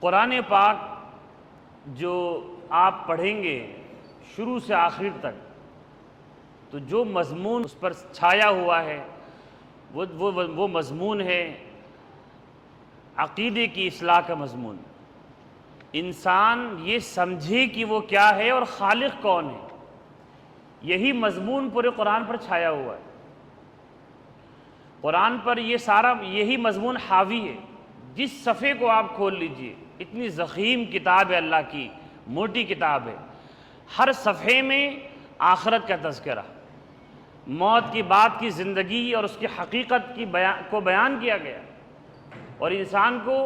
قرآن پاک جو آپ پڑھیں گے شروع سے آخر تک، تو جو مضمون اس پر چھایا ہوا ہے وہ مضمون ہے عقیدے کی اصلاح کا مضمون۔ انسان یہ سمجھے کہ وہ کیا ہے اور خالق کون ہے، یہی مضمون پورے قرآن پر چھایا ہوا ہے۔ قرآن پر یہی مضمون حاوی ہے۔ جس صفحے کو آپ کھول لیجئے، اتنی ضخیم کتاب ہے، اللہ کی موٹی کتاب ہے، ہر صفحے میں آخرت کا تذکرہ، موت کی بعد کی زندگی اور اس کی حقیقت کو بیان کیا گیا، اور انسان کو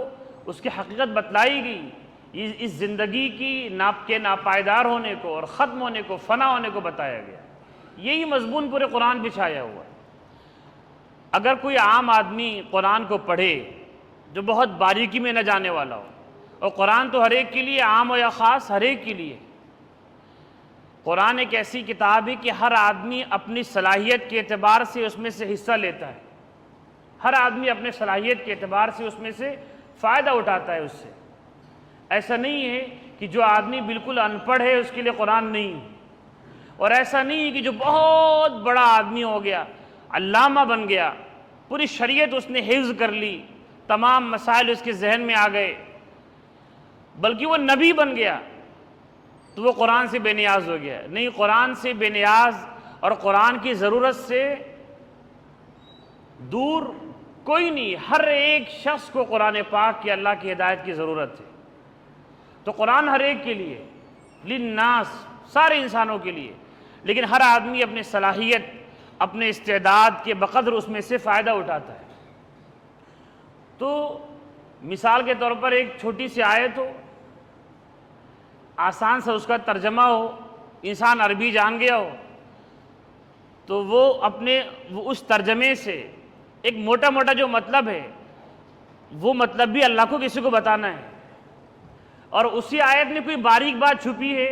اس کی حقیقت بتلائی گئی، اس زندگی کی ناپائیدار ہونے کو اور ختم ہونے کو، فنا ہونے کو بتایا گیا۔ یہی مضمون پورے قرآن پہ چھایا ہوا ہے۔ اگر کوئی عام آدمی قرآن کو پڑھے جو بہت باریکی میں نہ جانے والا ہو، اور قرآن تو ہر ایک کے لیے، عام ہو یا خاص، ہر ایک کے لیے، قرآن ایک ایسی کتاب ہے کہ ہر آدمی اپنی صلاحیت کے اعتبار سے اس میں سے حصہ لیتا ہے، ہر آدمی اپنے صلاحیت کے اعتبار سے اس میں سے فائدہ اٹھاتا ہے۔ اس سے ایسا نہیں ہے کہ جو آدمی بالکل ان پڑھ ہے اس کے لیے قرآن نہیں، اور ایسا نہیں ہے کہ جو بہت بڑا آدمی ہو گیا، علامہ بن گیا، پوری شریعت اس نے حفظ کر لی، تمام مسائل اس کے ذہن میں آ گئے، بلکہ وہ نبی بن گیا، تو وہ قرآن سے بے نیاز ہو گیا۔ نہیں، قرآن سے بے نیاز اور قرآن کی ضرورت سے دور کوئی نہیں۔ ہر ایک شخص کو قرآن پاک کی، اللہ کی ہدایت کی ضرورت ہے۔ تو قرآن ہر ایک کے لیے، للناس، سارے انسانوں کے لیے، لیکن ہر آدمی اپنے صلاحیت، اپنے استعداد کے بقدر اس میں سے فائدہ اٹھاتا ہے۔ تو مثال کے طور پر ایک چھوٹی سی آیت ہو، آسان سے اس کا ترجمہ ہو، انسان عربی جان گیا ہو، تو وہ اس ترجمے سے ایک موٹا موٹا جو مطلب ہے، وہ مطلب بھی اللہ کو کسی کو بتانا ہے، اور اسی آیت میں کوئی باریک بات چھپی ہے،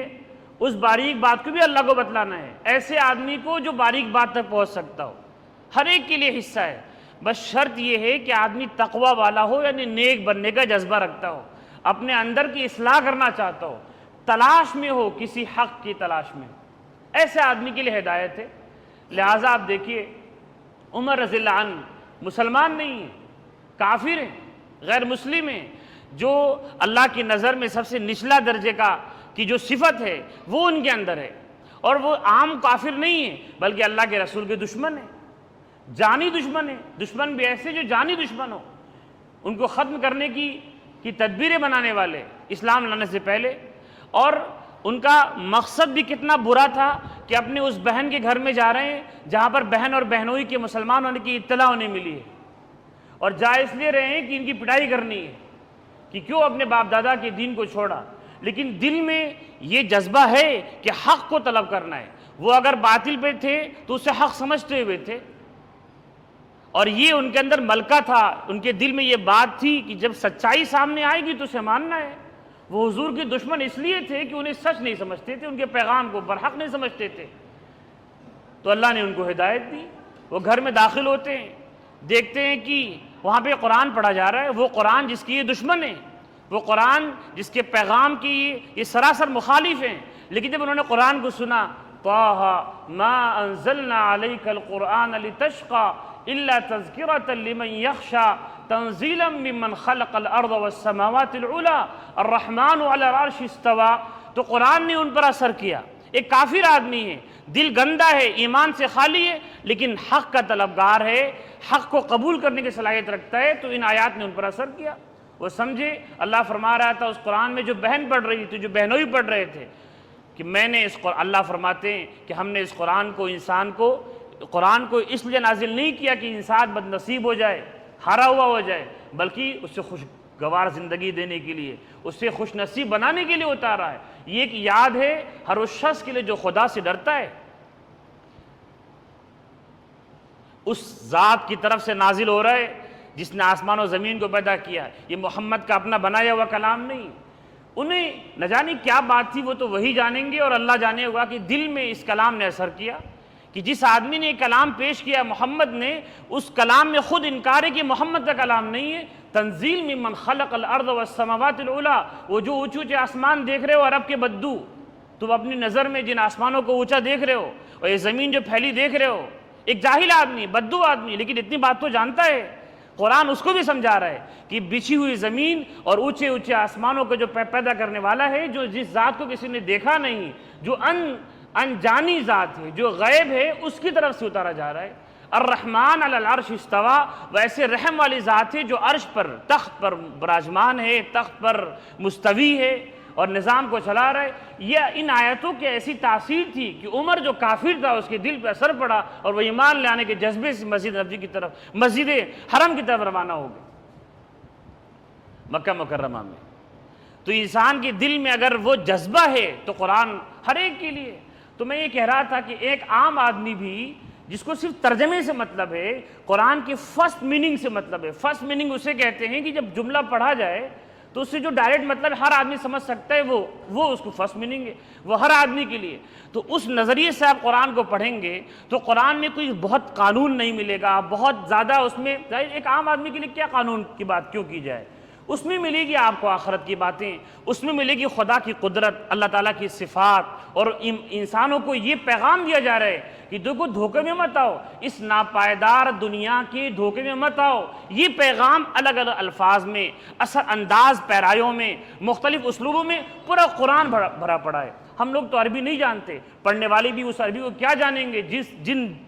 اس باریک بات کو بھی اللہ کو بتلانا ہے۔ ایسے آدمی کو جو باریک بات تک پہنچ سکتا ہو، ہر ایک کے لیے حصہ ہے۔ بس شرط یہ ہے کہ آدمی تقوی والا ہو، یعنی نیک بننے کا جذبہ رکھتا ہو، اپنے اندر کی اصلاح کرنا چاہتا ہو، تلاش میں ہو، کسی حق کی تلاش میں ہو، ایسے آدمی کے لیے ہدایت ہے۔ لہٰذا آپ دیکھیے، عمر رضی اللہ عنہ مسلمان نہیں ہیں، کافر ہیں، غیر مسلم ہیں، جو اللہ کی نظر میں سب سے نچلا درجے کی جو صفت ہے وہ ان کے اندر ہے، اور وہ عام کافر نہیں ہیں، بلکہ اللہ کے رسول کے دشمن ہیں، جانی دشمن ہیں۔ دشمن بھی ایسے جو جانی دشمن ہو، ان کو ختم کرنے کی تدبیریں بنانے والے اسلام لانے سے پہلے، اور ان کا مقصد بھی کتنا برا تھا کہ اپنے اس بہن کے گھر میں جا رہے ہیں جہاں پر بہن اور بہنوئی کے مسلمان ہونے کی اطلاع انہیں ملی ہے، اور جا اس لیے رہے ہیں کہ ان کی پٹائی کرنی ہے کہ کیوں اپنے باپ دادا کے دین کو چھوڑا، لیکن دل میں یہ جذبہ ہے کہ حق کو طلب کرنا ہے۔ وہ اگر باطل پہ تھے تو اسے حق سمجھتے ہوئے تھے، اور یہ ان کے اندر ملکہ تھا، ان کے دل میں یہ بات تھی کہ جب سچائی سامنے آئے گی تو اسے ماننا ہے۔ وہ حضور کے دشمن اس لیے تھے کہ انہیں سچ نہیں سمجھتے تھے، ان کے پیغام کو برحق نہیں سمجھتے تھے، تو اللہ نے ان کو ہدایت دی۔ وہ گھر میں داخل ہوتے ہیں، دیکھتے ہیں کہ وہاں پہ قرآن پڑھا جا رہا ہے، وہ قرآن جس کی یہ دشمن ہے، وہ قرآن جس کے پیغام کی یہ سراسر مخالف ہیں، لیکن جب انہوں نے قرآن کو سنا، طٰہ ما انزلنا علیک القرآن لتشقى الا تذکرۃ لمن یخشى تنزیلا ممن خلق الارض والسماوات العلی الرحمن علی العرش استوى، تو قرآن نے ان پر اثر کیا۔ ایک کافر آدمی ہے، دل گندا ہے، ایمان سے خالی ہے، لیکن حق کا طلبگار ہے، حق کو قبول کرنے کی صلاحیت رکھتا ہے، تو ان آیات نے ان پر اثر کیا۔ وہ سمجھے، اللہ فرما رہا تھا اس قرآن میں جو بہن پڑھ رہی تھی، جو بہنوئی پڑھ رہے تھے، کہ میں نے اللہ فرماتے ہیں کہ ہم نے اس قرآن کو اس لیے نازل نہیں کیا کہ انسان بد نصیب ہو جائے، ہارا ہوا ہو جائے، بلکہ اسے خوشگوار زندگی دینے کے لیے، اسے خوش نصیب بنانے کے لیے اتارا ہے۔ یہ ایک یاد ہے ہر اس شخص کے لیے جو خدا سے ڈرتا ہے، اس ذات کی طرف سے نازل ہو رہا ہے جس نے آسمان و زمین کو پیدا کیا۔ یہ محمد کا اپنا بنایا ہوا کلام نہیں۔ انہیں نہ جانے کیا بات تھی، وہ تو وہی جانیں گے، اور اللہ جانے ہوگا کہ دل میں اس کلام نے اثر کیا کہ جس آدمی نے کلام پیش کیا محمد نے، اس کلام میں خود انکار ہے کہ محمد کا کلام نہیں ہے۔ تنزیل ممن خلق الارض والسماوات العلی، وہ جو اونچے اونچے آسمان دیکھ رہے ہو عرب کے بدو، تم اپنی نظر میں جن آسمانوں کو اونچا دیکھ رہے ہو اور یہ زمین جو پھیلی دیکھ رہے ہو، ایک جاہل آدمی، بدو آدمی، لیکن اتنی بات تو جانتا ہے۔ قرآن اس کو بھی سمجھا رہا ہے کہ بچھی ہوئی زمین اور اونچے اونچے آسمانوں کو جو پیدا کرنے والا ہے، جو جس ذات کو کسی نے دیکھا نہیں، جو انجانی ذات ہے، جو غیب ہے، اس کی طرف سے اتارا جا رہا ہے۔ الرحمن علی العرش استویٰ، ویسے رحم والی ذات ہے جو عرش پر، تخت پر براجمان ہے، تخت پر مستوی ہے اور نظام کو چلا رہا ہے۔ یہ ان آیتوں کی ایسی تاثیر تھی کہ عمر جو کافر تھا اس کے دل پہ اثر پڑا اور وہ ایمان لانے کے جذبے سے مسجد نبوی کی طرف، مسجد حرم کی طرف روانہ ہو گئے مکہ مکرمہ میں۔ تو انسان کے دل میں اگر وہ جذبہ ہے تو قرآن ہر ایک کے لیے۔ تو میں یہ کہہ رہا تھا کہ ایک عام آدمی بھی جس کو صرف ترجمے سے مطلب ہے، قرآن کی فرسٹ میننگ سے مطلب ہے، فرسٹ میننگ اسے کہتے ہیں کہ جب جملہ پڑھا جائے تو اس سے جو ڈائریکٹ مطلب ہر آدمی سمجھ سکتا ہے، وہ اس کو فرسٹ میننگ ہے، وہ ہر آدمی کے لیے۔ تو اس نظریے سے آپ قرآن کو پڑھیں گے تو قرآن میں کوئی بہت قانون نہیں ملے گا، بہت زیادہ اس میں ایک عام آدمی کے لیے کیا قانون کی بات کیوں کی جائے، اس میں ملے گی آپ کو آخرت کی باتیں، اس میں ملے گی خدا کی قدرت، اللہ تعالیٰ کی صفات، اور انسانوں کو یہ پیغام دیا جا رہا ہے کہ دیکھو دھوکے میں مت آؤ، اس ناپائیدار دنیا کے دھوکے میں مت آؤ۔ یہ پیغام الگ الگ الفاظ میں، اثر انداز پیرایوں میں، مختلف اسلوبوں میں پورا قرآن بھرا پڑا ہے۔ ہم لوگ تو عربی نہیں جانتے، پڑھنے والے بھی اس عربی کو کیا جانیں گے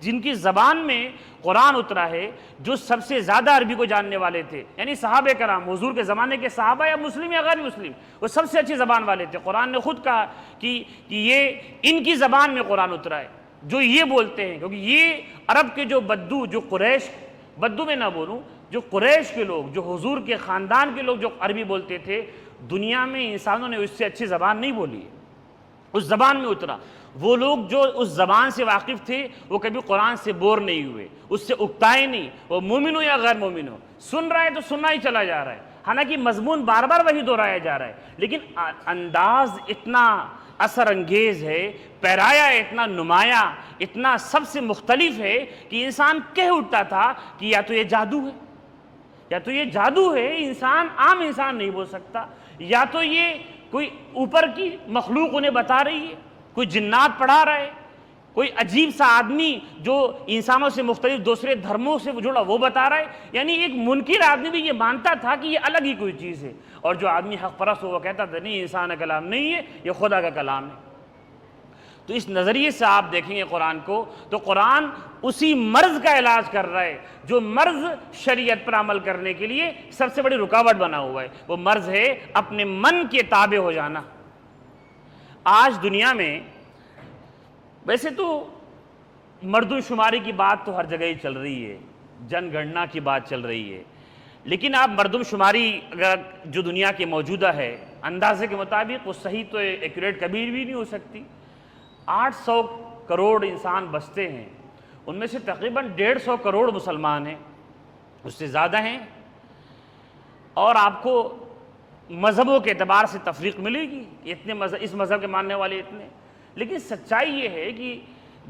جن کی زبان میں قرآن اترا ہے، جو سب سے زیادہ عربی کو جاننے والے تھے، یعنی صحابہ کرام، حضور کے زمانے کے صحابہ یا مسلم یا غیر مسلم، وہ سب سے اچھی زبان والے تھے۔ قرآن نے خود کہا کہ یہ ان کی زبان میں قرآن اترا ہے، جو یہ بولتے ہیں، کیونکہ یہ عرب کے جو بدو، جو قریش، بدو میں نہ بولوں، جو قریش کے لوگ، جو حضور کے خاندان کے لوگ جو عربی بولتے تھے، دنیا میں انسانوں نے اس سے اچھی زبان نہیں بولی ہے، اس زبان میں اترا۔ وہ لوگ جو اس زبان سے واقف تھے وہ کبھی قرآن سے بور نہیں ہوئے، اس سے اکتائے نہیں، وہ مومن ہو یا غیر مومن ہو، سن رہا ہے تو سننا ہی چلا جا رہا ہے، حالانکہ مضمون بار بار وہی دہرایا جا رہا ہے، لیکن انداز اتنا اثر انگیز ہے، پیرایا اتنا نمایاں، اتنا سب سے مختلف ہے کہ انسان کہہ اٹھتا تھا کہ یا تو یہ جادو ہے، یا تو یہ جادو ہے، انسان عام انسان نہیں بول سکتا، یا تو یہ کوئی اوپر کی مخلوق انہیں بتا رہی ہے، کوئی جنات پڑھا رہا ہے، کوئی عجیب سا آدمی جو انسانوں سے مختلف دوسرے دھرموں سے جڑا وہ بتا رہا ہے، یعنی ایک منکر آدمی بھی یہ مانتا تھا کہ یہ الگ ہی کوئی چیز ہے، اور جو آدمی حق پرست ہو وہ کہتا تھا نہیں، انسان کا کلام نہیں ہے، یہ خدا کا کلام ہے۔ تو اس نظریے سے آپ دیکھیں گے قرآن کو تو قرآن اسی مرض کا علاج کر رہا ہے جو مرض شریعت پر عمل کرنے کے لیے سب سے بڑی رکاوٹ بنا ہوا ہے، وہ مرض ہے اپنے من کے تابع ہو جانا۔ آج دنیا میں ویسے تو مردم شماری کی بات تو ہر جگہ ہی چل رہی ہے، جن گننا کی بات چل رہی ہے، لیکن آپ مردم شماری اگر جو دنیا کے موجودہ ہے اندازے کے مطابق وہ صحیح تو ایکوریٹ کبھی بھی نہیں ہو سکتی۔ 800 کروڑ انسان بستے ہیں، ان میں سے تقریباً 150 کروڑ مسلمان ہیں، اس سے زیادہ ہیں، اور آپ کو مذہبوں کے اعتبار سے تفریق ملے گی، اتنے اس مذہب کے ماننے والے اتنے، لیکن سچائی یہ ہے کہ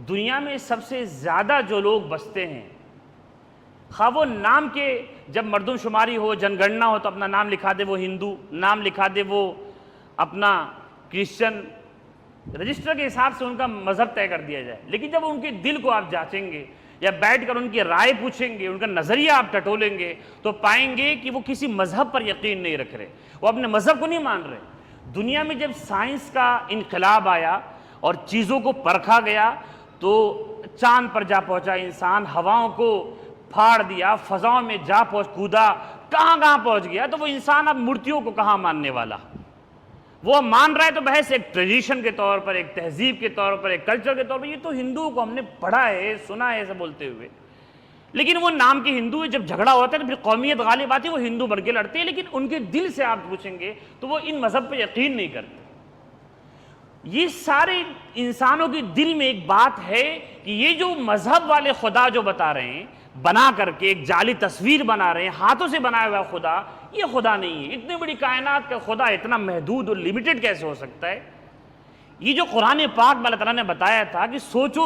دنیا میں سب سے زیادہ جو لوگ بستے ہیں، خواہ وہ نام کے جب مردم شماری ہو، جن گننا ہو تو اپنا نام لکھا دے وہ ہندو، نام لکھا دے وہ اپنا کرسچن، رجسٹر کے حساب سے ان کا مذہب طے کر دیا جائے، لیکن جب ان کے دل کو آپ جانچیں گے یا بیٹھ کر ان کی رائے پوچھیں گے، ان کا نظریہ آپ ٹٹولیں گے تو پائیں گے کہ وہ کسی مذہب پر یقین نہیں رکھ رہے، وہ اپنے مذہب کو نہیں مان رہے۔ دنیا میں جب سائنس کا انقلاب آیا اور چیزوں کو پرکھا گیا تو چاند پر جا پہنچا انسان، ہواؤں کو پھاڑ دیا، فضاؤں میں جا کودا، کہاں کہاں پہنچ گیا، تو وہ انسان اب مورتیوں کو کہاں ماننے والا، وہ مان رہا ہے تو بحث ایک ٹریڈیشن کے طور پر، ایک تہذیب کے طور پر، ایک کلچر کے طور پر، یہ تو ہندوؤں کو ہم نے پڑھا ہے، سنا ہے ایسا بولتے ہوئے، لیکن وہ نام کے ہندو ہے، جب جھگڑا ہوتا ہے تو پھر قومیت غالب آتی ہے، وہ ہندو بن کے لڑتے ہیں، لیکن ان کے دل سے آپ پوچھیں گے تو وہ ان مذہب پہ یقین نہیں کرتے۔ یہ سارے انسانوں کے دل میں ایک بات ہے کہ یہ جو مذہب والے خدا جو بتا رہے ہیں، بنا کر کے ایک جعلی تصویر بنا رہے ہیں، ہاتھوں سے بنایا ہوا خدا، یہ خدا نہیں ہے، اتنی بڑی کائنات کا خدا اتنا محدود اور لیمیٹڈ کیسے ہو سکتا ہے؟ یہ جو قرآن پاک میں اللہ تعالیٰ نے بتایا تھا کہ سوچو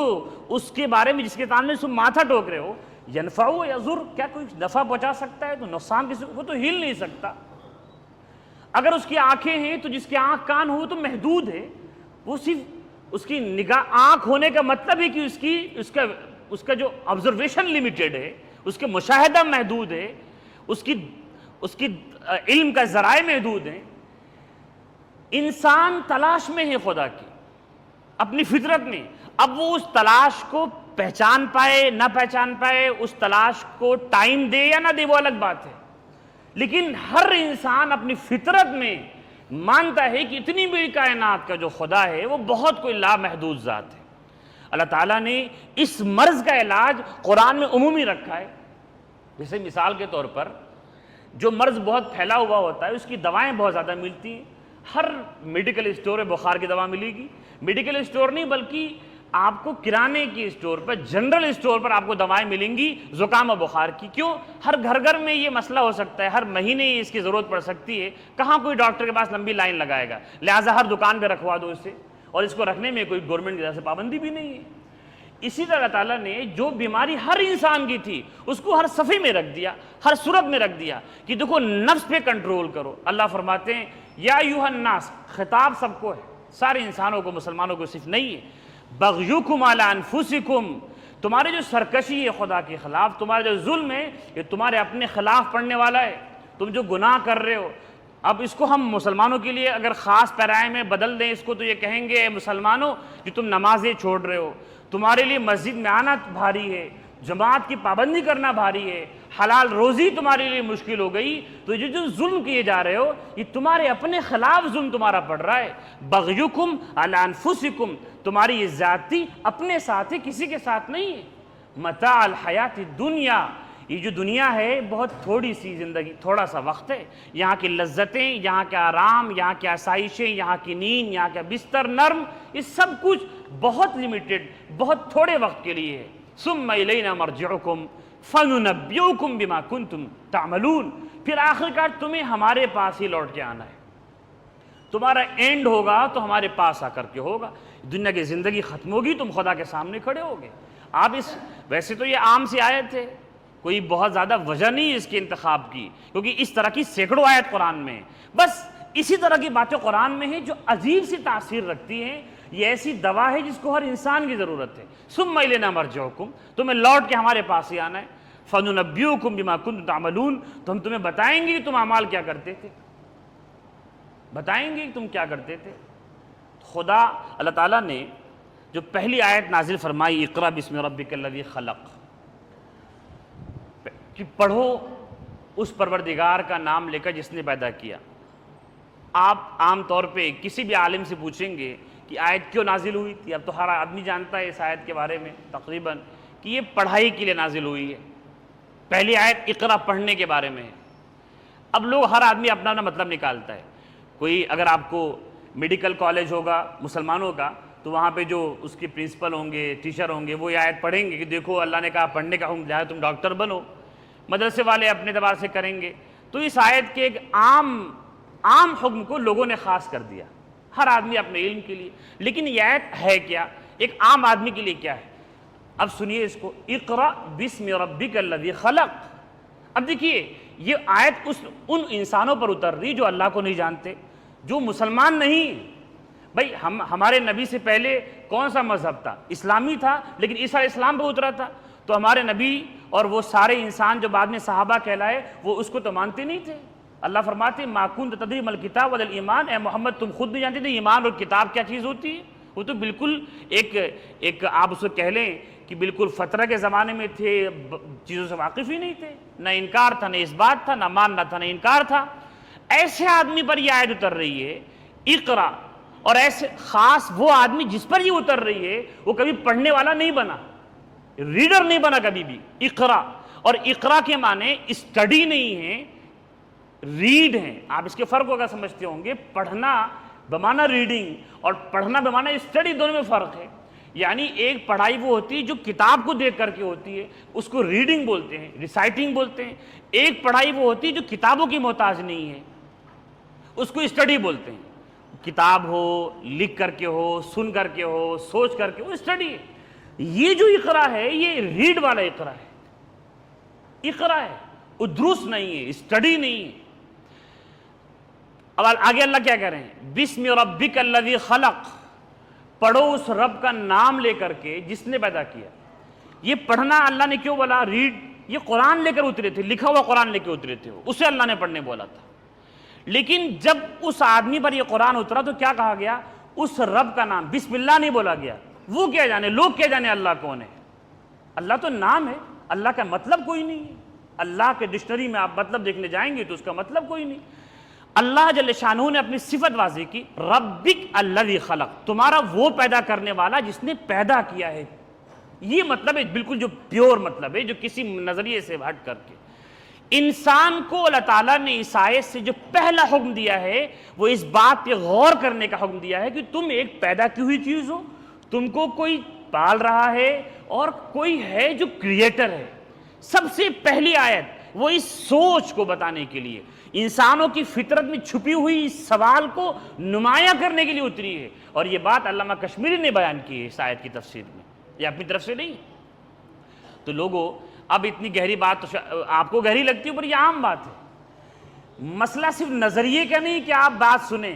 اس کے بارے میں جس کے تعلق میں تم ماتھا ٹوک رہے ہو، ینفعو یضر، کیا کوئی نفع پہنچا سکتا ہے؟ تو نقصان کسی وہ تو ہل نہیں سکتا۔ اگر اس کی آنکھیں ہیں تو جس کی آنکھ کان ہو تو محدود ہے، وہ صرف اس کی نگاہ آنکھ ہونے کا مطلب ہے کہ اس کا جو آبزرویشن لمیٹڈ ہے، اس کے مشاہدہ محدود ہے، اس کی علم کا ذرائع محدود ہیں۔ انسان تلاش میں ہے خدا کی اپنی فطرت میں، اب وہ اس تلاش کو پہچان پائے نہ پہچان پائے، اس تلاش کو ٹائم دے یا نہ دے وہ الگ بات ہے، لیکن ہر انسان اپنی فطرت میں مانتا ہے کہ اتنی بڑی کائنات کا جو خدا ہے وہ بہت کوئی لامحدود ذات ہے۔ اللہ تعالیٰ نے اس مرض کا علاج قرآن میں عمومی رکھا ہے۔ جیسے مثال کے طور پر جو مرض بہت پھیلا ہوا ہوتا ہے اس کی دوائیں بہت زیادہ ملتی ہیں، ہر میڈیکل اسٹور میں بخار کی دوا ملے گی، میڈیکل اسٹور نہیں بلکہ آپ کو کرانے کی اسٹور پر، جنرل اسٹور پر آپ کو دوائیں ملیں گی زکام و بخار کی۔ کیوں؟ ہر گھر میں یہ مسئلہ ہو سکتا ہے، ہر مہینے اس کی ضرورت پڑ سکتی ہے، کہاں کوئی ڈاکٹر کے پاس لمبی لائن لگائے گا، لہٰذا ہر دکان پہ رکھوا دو اسے، اور اس کو رکھنے میں کوئی گورنمنٹ کی طرف سے پابندی بھی نہیں ہے۔ اسی طرح اللہ تعالیٰ نے جو بیماری ہر انسان کی تھی اس کو ہر صفحے میں رکھ دیا، ہر صورت میں رکھ دیا کہ دیکھو نفس پہ کنٹرول کرو۔ اللہ فرماتے ہیں یا ایھا الناس، خطاب سب کو ہے، سارے انسانوں کو، مسلمانوں کو صرف نہیں ہے، بغیکم علی انفسکم، تمہاری جو سرکشی ہے خدا کے خلاف، تمہارا جو ظلم ہے یہ تمہارے اپنے خلاف پڑنے والا ہے، تم جو گناہ کر رہے ہو۔ اب اس کو ہم مسلمانوں کے لیے اگر خاص پیرائے میں بدل دیں اس کو تو یہ کہیں گے اے مسلمانوں کہ تم نمازیں چھوڑ رہے ہو، تمہارے لیے مسجد میں آنا بھاری ہے، جماعت کی پابندی کرنا بھاری ہے، حلال روزی تمہارے لیے مشکل ہو گئی، تو یہ جو ظلم کیے جا رہے ہو یہ تمہارے اپنے خلاف ظلم تمہارا پڑ رہا ہے۔ بغیکم علی انفسکم، تمہاری یہ ذاتی اپنے ساتھ ہے، کسی کے ساتھ نہیں ہے۔ متاع الحیات الدنیا، یہ جو دنیا ہے بہت تھوڑی سی زندگی، تھوڑا سا وقت ہے، یہاں کی لذتیں، یہاں کے آرام، یہاں کی آسائشیں، یہاں کی نیند، یہاں کا بستر نرم، یہ سب کچھ بہت لیمیٹڈ، بہت تھوڑے وقت کے لیے ہے۔ ثم الینا مرجعکم فننبئکم بما کنتم تعملون، پھر آخرکار تمہیں ہمارے پاس ہی لوٹ کے آنا ہے، تمہارا اینڈ ہوگا تو ہمارے پاس آ کر کے ہوگا، دنیا کی زندگی ختم ہوگی، تم خدا کے سامنے کھڑے ہوگے۔ آپ ویسے تو یہ عام سی آیت ہے، کوئی بہت زیادہ وجہ نہیں اس کے انتخاب کی، کیونکہ اس طرح کی سینکڑوں آیت قرآن میں ہیں، بس اسی طرح کی باتیں قرآن میں ہیں جو عجیب سی تاثیر رکھتی ہیں۔ یہ ایسی دوا ہے جس کو ہر انسان کی ضرورت ہے۔ ثم الینا مرجعکم، تمہیں لوٹ کے ہمارے پاس ہی آنا ہے، فننبئکم بما کنتم تعملون، تو ہم تمہیں بتائیں گے کہ تم اعمال کیا کرتے تھے، بتائیں گے کہ تم کیا کرتے تھے۔ خدا اللہ تعالیٰ نے جو پہلی آیت نازل فرمائی اقرأ باسم ربک الذی خلق، کہ پڑھو اس پروردگار کا نام لے کر جس نے پیدا کیا۔ آپ عام طور پہ کسی بھی عالم سے پوچھیں گے کہ آیت کیوں نازل ہوئی تھی، اب تو ہر آدمی جانتا ہے اس آیت کے بارے میں تقریباً کہ یہ پڑھائی کے لیے نازل ہوئی ہے۔ پہلی آیت اقرأ پڑھنے کے بارے میں ہے۔ اب لوگ ہر آدمی اپنا اپنا مطلب نکالتا ہے، کوئی اگر آپ کو میڈیکل کالج ہوگا مسلمانوں کا تو وہاں پہ جو اس کے پرنسپل ہوں گے، ٹیچر ہوں گے، وہ یہ آیت پڑھیں گے کہ دیکھو اللہ نے کہا پڑھنے کا حکم دیا ہے، تم ڈاکٹر بنو۔ مدرسے والے اپنے اعتبار سے کریں گے، تو اس آیت کے ایک عام حکم کو لوگوں نے خاص کر دیا، ہر آدمی اپنے علم کے لیے۔ لیکن یہ آیت ہے کیا، ایک عام آدمی کے لیے کیا ہے؟ اب سنیے اس کو، اقرأ باسم ربک الذی خلق۔ اب دیکھیے یہ آیت ان انسانوں پر اتر رہی جو اللہ کو نہیں جانتے، جو مسلمان نہیں۔ بھائی ہمارے نبی سے پہلے کون سا مذہب تھا؟ اسلامی تھا، لیکن عیسیٰ علیہ السلام پہ اترا تھا، تو ہمارے نبی اور وہ سارے انسان جو بعد میں صحابہ کہلائے وہ اس کو تو مانتے نہیں تھے۔ اللہ فرماتے ما کنت تدری ما الکتاب ولا الایمان، اے محمد تم خود نہیں جانتے تھے ایمان اور کتاب کیا چیز ہوتی ہے؟ وہ تو بالکل ایک آپ اس کو کہہ لیں کہ بالکل فترہ کے زمانے میں تھے، چیزوں سے واقف ہی نہیں تھے، نہ انکار تھا، نہ اس بات تھا، نہ ماننا تھا، نہ انکار تھا۔ ایسے آدمی پر یہ آیت اتر رہی ہے اقرأ، اور ایسے خاص وہ آدمی جس پر یہ اتر رہی ہے وہ کبھی پڑھنے والا نہیں بنا، ریڈر نہیں بنا کبھی بھی۔ اقرأ، اور اقرأ کے معنی اسٹڈی نہیں ہے، ریڈ ہیں۔ آپ اس کے فرق کو اگر سمجھتے ہوں گے، پڑھنا بمعنی ریڈنگ اور پڑھنا بمعنی اسٹڈی، دونوں میں فرق ہے۔ یعنی ایک پڑھائی وہ ہوتی ہے جو کتاب کو دیکھ کر کے ہوتی ہے، اس کو ریڈنگ بولتے ہیں، ریسائٹنگ بولتے ہیں۔ ایک پڑھائی وہ ہوتی ہے جو کتابوں کی محتاج نہیں ہے، اس کو اسٹڈی بولتے ہیں۔ کتاب ہو، لکھ کر کے ہو، سن کر کے ہو، سوچ کر کے ہو، اسٹڈی ہے۔ یہ جو اقرا ہے یہ ریڈ والا اقرا ہے، اقرا ہے، وہ درست نہیں ہے، اسٹڈی نہیں ہے۔ اب آگے اللہ کیا کہہ رہے ہیں؟ بسم ربک الذی خلق، پڑھو اس رب کا نام لے کر کے جس نے پیدا کیا۔ یہ پڑھنا اللہ نے کیوں بولا؟ ریڈ، یہ قرآن لے کر اترے تھے، لکھا ہوا قرآن لے کے اترے تھے، اسے اللہ نے پڑھنے بولا تھا۔ لیکن جب اس آدمی پر یہ قرآن اترا تو کیا کہا گیا؟ اس رب کا نام، بسم اللہ نہیں بولا گیا۔ وہ کیا جانے، لوگ کیا جانے اللہ کون ہے؟ اللہ تو نام ہے، اللہ کا مطلب کوئی نہیں ہے۔ اللہ کے ڈکشنری میں آپ مطلب دیکھنے جائیں گے تو اس کا مطلب کوئی نہیں۔ اللہ جل شانہ نے اپنی صفت واضح کی، ربک الذی خلق، تمہارا وہ پیدا کرنے والا جس نے پیدا کیا ہے۔ یہ مطلب ہے بالکل جو پیور مطلب ہے، جو کسی نظریے سے ہٹ کر کے انسان کو اللہ تعالیٰ نے اس آیت سے جو پہلا حکم دیا ہے وہ اس بات پہ غور کرنے کا حکم دیا ہے کہ تم ایک پیدا کی ہوئی چیز ہو، تم کو کوئی پال رہا ہے اور کوئی ہے جو کریٹر ہے۔ سب سے پہلی آیت وہ اس سوچ کو بتانے کے لیے، انسانوں کی فطرت میں چھپی ہوئی اس سوال کو نمایاں کرنے کے لیے اتری ہے۔ اور یہ بات علامہ کشمیری نے بیان کی ہے اس آیت کی تفسیر میں، یہ اپنی طرف سے نہیں۔ تو لوگوں، اب اتنی گہری بات تو آپ کو گہری لگتی ہے پر یہ عام بات ہے۔ مسئلہ صرف نظریے کا نہیں کہ آپ بات سنیں،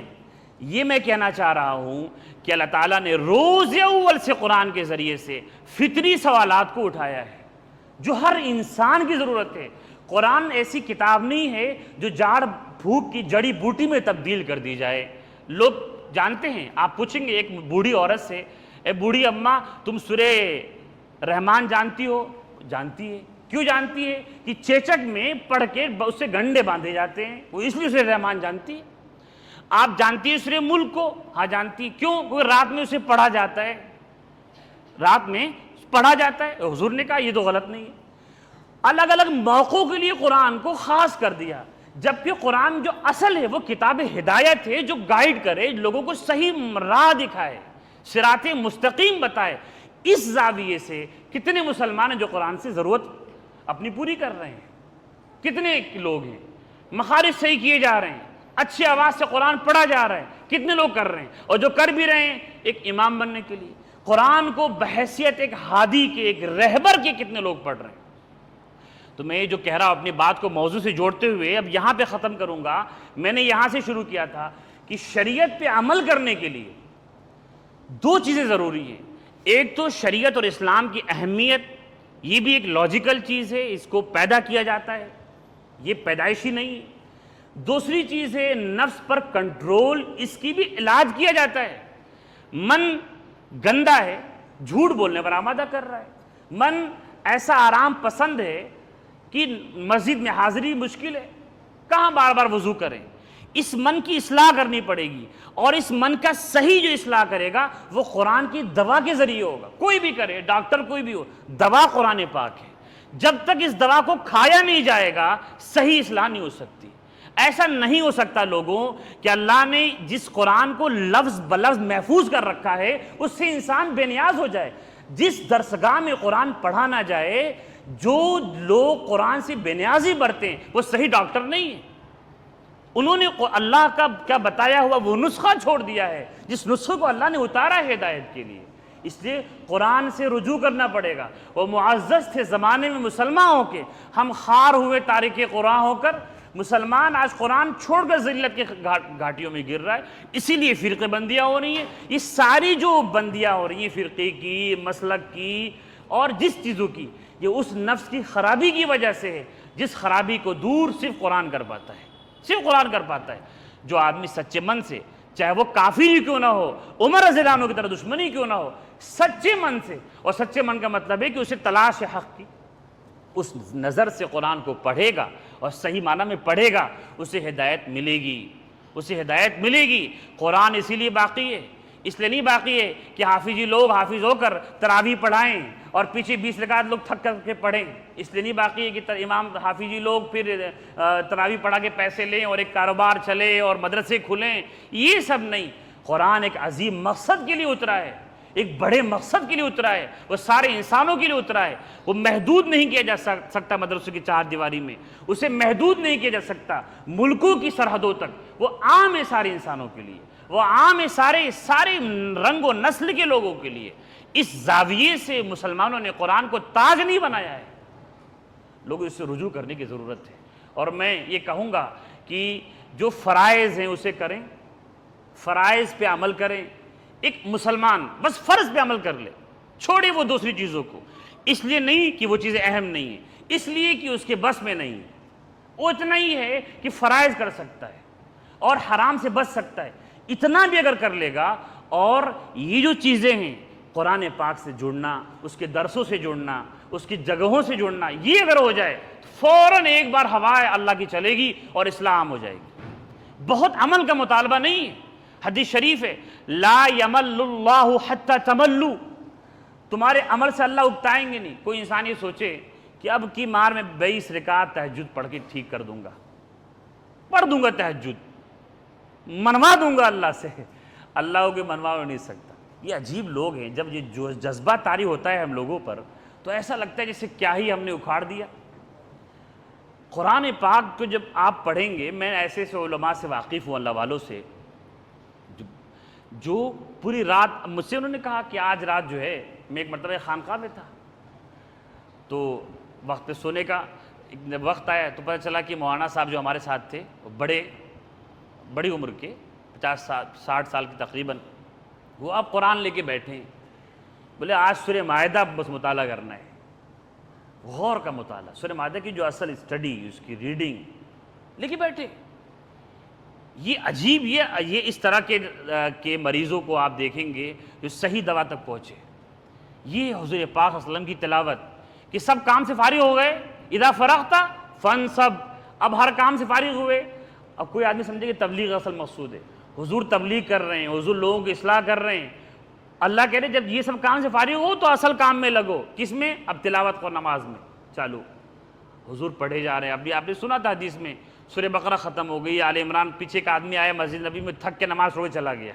یہ میں کہنا چاہ رہا ہوں کہ اللہ تعالیٰ نے روز اول سے قرآن کے ذریعے سے فطری سوالات کو اٹھایا ہے جو ہر انسان کی ضرورت ہے۔ قرآن ایسی کتاب نہیں ہے جو جاڑ بھوک کی جڑی بوٹی میں تبدیل کر دی جائے۔ لوگ جانتے ہیں، آپ پوچھیں گے ایک بوڑھی عورت سے، اے بوڑھی اماں تم سورہ رحمان جانتی ہو؟ جانتی ہے۔ کیوں جانتی ہے؟ کہ چیچک میں پڑھ کے اس سے گنڈے باندھے جاتے ہیں، وہ اس لیے سورہ رحمان جانتی ہے۔ آپ جانتی ہے سورہ ملک کو؟ ہاں جانتی ہے۔ کیوں؟ کیونکہ رات میں اسے پڑھا جاتا ہے، رات میں پڑھا جاتا ہے۔ حضور نے کہا یہ تو غلط نہیں ہے۔ الگ الگ موقعوں کے لیے قرآن کو خاص کر دیا، جبکہ قرآن جو اصل ہے وہ کتاب ہدایت ہے جو گائیڈ کرے، لوگوں کو صحیح راہ دکھائے، صراط مستقیم بتائے۔ اس زاویے سے کتنے مسلمان ہیں جو قرآن سے ضرورت اپنی پوری کر رہے ہیں؟ کتنے لوگ ہیں مخارج صحیح کیے جا رہے ہیں، اچھی آواز سے قرآن پڑھا جا رہا ہے، کتنے لوگ کر رہے ہیں؟ اور جو کر بھی رہے ہیں ایک امام بننے کے لیے قرآن کو بحیثیت ایک ہادی کے، ایک رہبر کے کتنے لوگ پڑھ رہے ہیں؟ تو میں یہ جو کہہ رہا ہوں اپنی بات کو موضوع سے جوڑتے ہوئے اب یہاں پہ ختم کروں گا۔ میں نے یہاں سے شروع کیا تھا کہ شریعت پہ عمل کرنے کے لیے دو چیزیں ضروری ہیں۔ ایک تو شریعت اور اسلام کی اہمیت، یہ بھی ایک لاجیکل چیز ہے، اس کو پیدا کیا جاتا ہے، یہ پیدائشی نہیں ہے۔ دوسری چیز ہے نفس پر کنٹرول، اس کی بھی علاج کیا جاتا ہے۔ من گندا ہے، جھوٹ بولنے پر آمادہ کر رہا ہے، من ایسا آرام پسند ہے کہ مسجد میں حاضری مشکل ہے، کہاں بار بار وضو کریں؟ اس من کی اصلاح کرنی پڑے گی، اور اس من کا صحیح جو اصلاح کرے گا وہ قرآن کی دوا کے ذریعے ہوگا۔ کوئی بھی کرے، ڈاکٹر کوئی بھی ہو، دوا قرآن پاک ہے۔ جب تک اس دوا کو کھایا نہیں جائے گا صحیح اصلاح نہیں ہو سکتی۔ ایسا نہیں ہو سکتا لوگوں کہ اللہ نے جس قرآن کو لفظ بلفظ محفوظ کر رکھا ہے اس سے انسان بے نیاز ہو جائے۔ جس درسگاہ میں قرآن پڑھا نہ جائے، جو لوگ قرآن سے بے نیازی برتے ہیں وہ صحیح ڈاکٹر نہیں ہیں۔ انہوں نے اللہ کا کیا بتایا ہوا وہ نسخہ چھوڑ دیا ہے جس نسخے کو اللہ نے اتارا ہے ہدایت کے لیے۔ اس لیے قرآن سے رجوع کرنا پڑے گا۔ وہ معزز تھے زمانے میں مسلمان ہو کے، ہم خوار ہوئے تارک قرآن ہو کر، مسلمان آج قرآن چھوڑ کر ذلت کے گھاٹیوں میں گر رہا ہے۔ اسی لیے فرقے بندیاں ہو رہی ہیں۔ یہ ساری جو بندیاں ہو رہی ہیں فرقے کی، مسلک کی اور جس چیزوں کی، یہ اس نفس کی خرابی کی وجہ سے ہے جس خرابی کو دور صرف قرآن کر پاتا ہے، صرف قرآن کر پاتا ہے۔ جو آدمی سچے من سے، چاہے وہ کافر ہی کیوں نہ ہو، عمر رضی اللہ عنہ کی طرح دشمنی کیوں نہ ہو، سچے من سے، اور سچے من کا مطلب ہے کہ اسے تلاش حق کی، اس نظر سے قرآن کو پڑھے گا اور صحیح معنی میں پڑھے گا، اسے ہدایت ملے گی، اسے ہدایت ملے گی۔ قرآن اسی لیے باقی ہے، اس لیے نہیں باقی ہے کہ حافظی لوگ حافظ ہو کر تراویح پڑھائیں اور پیچھے 20 رکعت لوگ تھک کر کے پڑھیں۔ اس لیے نہیں باقی ہے کہ امام حافظی لوگ پھر تراویح پڑھا کے پیسے لیں اور ایک کاروبار چلے اور مدرسے کھلیں، یہ سب نہیں۔ قرآن ایک عظیم مقصد کے لیے اترا ہے، ایک بڑے مقصد کے لیے اترا ہے، وہ سارے انسانوں کے لیے اترا ہے۔ وہ محدود نہیں کیا جا سکتا مدرسوں کی چار دیواری میں، اسے محدود نہیں کیا جا سکتا ملکوں کی سرحدوں تک۔ وہ عام ہے سارے انسانوں کے لیے، وہ عام ہے سارے رنگ و نسل کے لوگوں کے لیے۔ اس زاویے سے مسلمانوں نے قرآن کو تاج نہیں بنایا ہے، لوگوں اس سے رجوع کرنے کی ضرورت ہے۔ اور میں یہ کہوں گا کہ جو فرائض ہیں اسے کریں، فرائض پہ عمل کریں۔ ایک مسلمان بس فرض پہ عمل کر لے، چھوڑے وہ دوسری چیزوں کو، اس لیے نہیں کہ وہ چیزیں اہم نہیں ہیں، اس لیے کہ اس کے بس میں نہیں ہے۔ وہ اتنا ہی ہے کہ فرائض کر سکتا ہے اور حرام سے بچ سکتا ہے، اتنا بھی اگر کر لے گا، اور یہ جو چیزیں ہیں قرآن پاک سے جڑنا، اس کے درسوں سے جڑنا، اس کی جگہوں سے جڑنا، یہ اگر ہو جائے تو فوراً ایک بار ہوا اللہ کی چلے گی اور اصلاح عام ہو جائے گی۔ بہت عمل کا مطالبہ نہیں ہے۔ حدیث شریف ہے، لا یمل اللہ حتی تملو، تمہارے عمل سے اللہ اکتائیں گے نہیں۔ کوئی انسان یہ سوچے کہ اب کی مار میں 22 رکعت تہجد پڑھ کے ٹھیک کر دوں گا، پڑھ دوں گا تہجد، منوا دوں گا اللہ سے، اللہ کو منوا نہیں سکتا۔ یہ عجیب لوگ ہیں، جب یہ جو جذبہ طاری ہوتا ہے ہم لوگوں پر تو ایسا لگتا ہے جیسے کیا ہی ہم نے اکھاڑ دیا۔ قرآن پاک کو جب آپ پڑھیں گے، میں ایسے علماء سے واقف ہوں، اللہ والوں سے، جو پوری رات، مجھ سے انہوں نے کہا کہ آج رات جو ہے میں ایک مرتبہ خانقاہ میں تھا، تو وقت پہ سونے کا وقت آیا تو پتہ چلا کہ مولانا صاحب جو ہمارے ساتھ تھے، وہ بڑی عمر کے 50-60 سال کے تقریباً، وہ اب قرآن لے کے بیٹھے ہیں، بولے آج سورہ مائدہ بس مطالعہ کرنا ہے، غور کا مطالعہ، سورہ مائدہ کی جو اصل اسٹڈی، اس کی ریڈنگ لے کے بیٹھے۔ یہ عجیب، یہ اس طرح کے مریضوں کو آپ دیکھیں گے جو صحیح دوا تک پہنچے۔ یہ حضور پاک صلی اللہ علیہ وسلم کی تلاوت کہ سب کام سے فارغ ہو گئے، اذا فرغت فانصب، اب ہر کام سے فارغ ہوئے۔ اب کوئی آدمی سمجھے کہ تبلیغ اصل مقصود ہے، حضور تبلیغ کر رہے ہیں، حضور لوگوں کی اصلاح کر رہے ہیں۔ اللہ کہہ رہے جب یہ سب کام سے فارغ ہو تو اصل کام میں لگو، کس میں؟ اب تلاوت کو، نماز میں چالو۔ حضور پڑھے جا رہے ہیں، ابھی آپ نے سنا تھا حدیث میں، سورہ بقرہ ختم ہو گئی، آل عمران، پیچھے کا آدمی آیا مسجد نبی میں تھک کے نماز چھوڑ کے چلا گیا،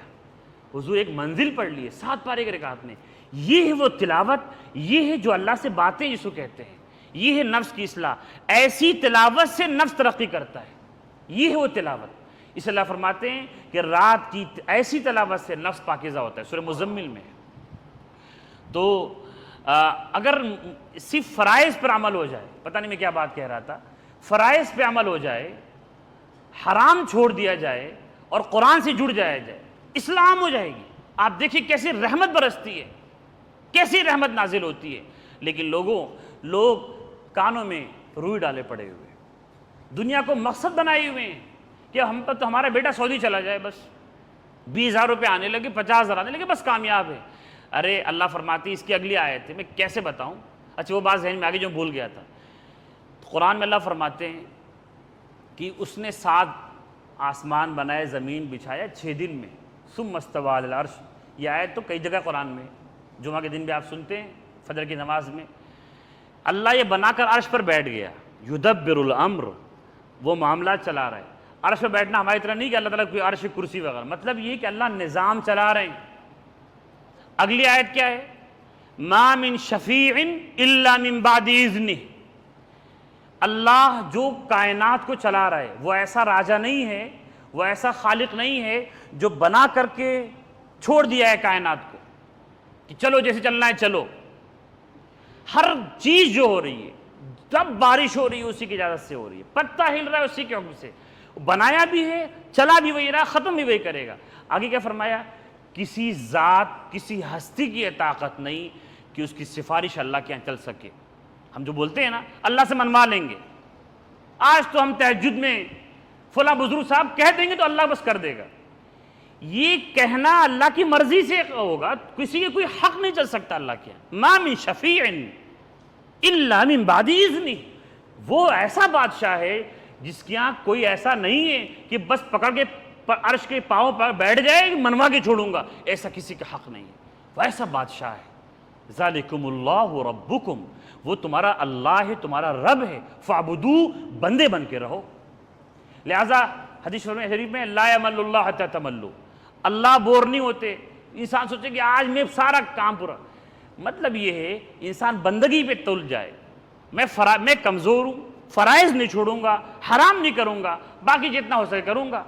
حضور ایک منزل پڑھ لیے 7 پارے کی رکعت میں۔ یہ ہے وہ تلاوت، یہ ہے جو اللہ سے باتیں جس کو کہتے ہیں، یہ ہے نفس کی اصلاح۔ ایسی تلاوت سے نفس ترقی کرتا ہے، یہ ہے وہ تلاوت۔ اس اللہ فرماتے ہیں کہ رات کی ایسی تلاوت سے نفس پاکیزہ ہوتا ہے، سورہ مزمل میں۔ تو اگر صرف فرائض پر عمل ہو جائے، پتہ نہیں میں کیا بات کہہ رہا تھا، فرائض پہ عمل ہو جائے، حرام چھوڑ دیا جائے اور قرآن سے جڑ جایا جائے، اسلام ہو جائے گی۔ آپ دیکھیں کیسی رحمت برستی ہے، کیسی رحمت نازل ہوتی ہے۔ لیکن لوگ کانوں میں روئی ڈالے پڑے ہوئے، دنیا کو مقصد بنائے ہوئے ہیں کہ ہم پر تو ہمارا بیٹا سعودی چلا جائے، بس 20,000 روپے آنے لگے، 50,000 آنے لگے، بس کامیاب ہے۔ ارے اللہ فرماتی، اس کی اگلی آیت ہے، میں کیسے بتاؤں، اچھا وہ بات ذہن میں آگے جو بھول گیا تھا۔ قرآن میں اللہ فرماتے ہیں کہ اس نے 7 آسمان بنائے، زمین بچھایا 6 دن میں، ثم استوى علی العرش۔ یہ آیت تو کئی جگہ قرآن میں، جمعہ کے دن بھی آپ سنتے ہیں، فجر کی نماز میں، اللہ یہ بنا کر عرش پر بیٹھ گیا، یدبر الامر، وہ معاملات چلا رہا ہے۔ عرش پر بیٹھنا ہماری طرح نہیں کہ اللہ تعالیٰ کوئی عرش کرسی وغیرہ، مطلب یہ کہ اللہ نظام چلا رہے ہیں۔ اگلی آیت کیا ہے؟ ما من شفیع الا من بعد اذنہ، اللہ جو کائنات کو چلا رہا ہے وہ ایسا راجہ نہیں ہے، وہ ایسا خالق نہیں ہے جو بنا کر کے چھوڑ دیا ہے کائنات کو کہ چلو جیسے چلنا ہے چلو۔ ہر چیز جو ہو رہی ہے، جب بارش ہو رہی ہے اسی کی اجازت سے ہو رہی ہے، پتہ ہل رہا ہے اسی کے حکم سے، بنایا بھی ہے، چلا بھی وہی رہا، ختم بھی وہی کرے گا۔ آگے کیا فرمایا؟ کسی ذات، کسی ہستی کی یہ طاقت نہیں کہ اس کی سفارش اللہ کے یہاں چل سکے۔ ہم جو بولتے ہیں نا اللہ سے منوا لیں گے، آج تو ہم تہجد میں فلاں بزرگ صاحب کہہ دیں گے تو اللہ بس کر دے گا، یہ کہنا اللہ کی مرضی سے ہوگا، کسی کے کوئی حق نہیں چل سکتا اللہ کے یہاں۔ ما من شفیع الا من بعد اذنہ، وہ ایسا بادشاہ ہے جس کے یہاں کوئی ایسا نہیں ہے کہ بس پکڑ کے عرش کے پاؤں پر بیٹھ جائے منوا کے چھوڑوں گا، ایسا کسی کا حق نہیں ہے، وہ ایسا بادشاہ ہے۔ ذالکم اللہ ربکم، وہ تمہارا اللہ ہے، تمہارا رب ہے، فاعبدو، بندے بن کے رہو۔ لہٰذا حدیث شریف میں لا یمل اللہ حتی تملو، اللہ بور نہیں ہوتے انسان سوچے کہ آج میں سارا کام پورا، مطلب یہ ہے انسان بندگی پہ تل جائے، میں کمزور ہوں، فرائض نہیں چھوڑوں گا، حرام نہیں کروں گا، باقی جتنا ہو سکے کروں گا.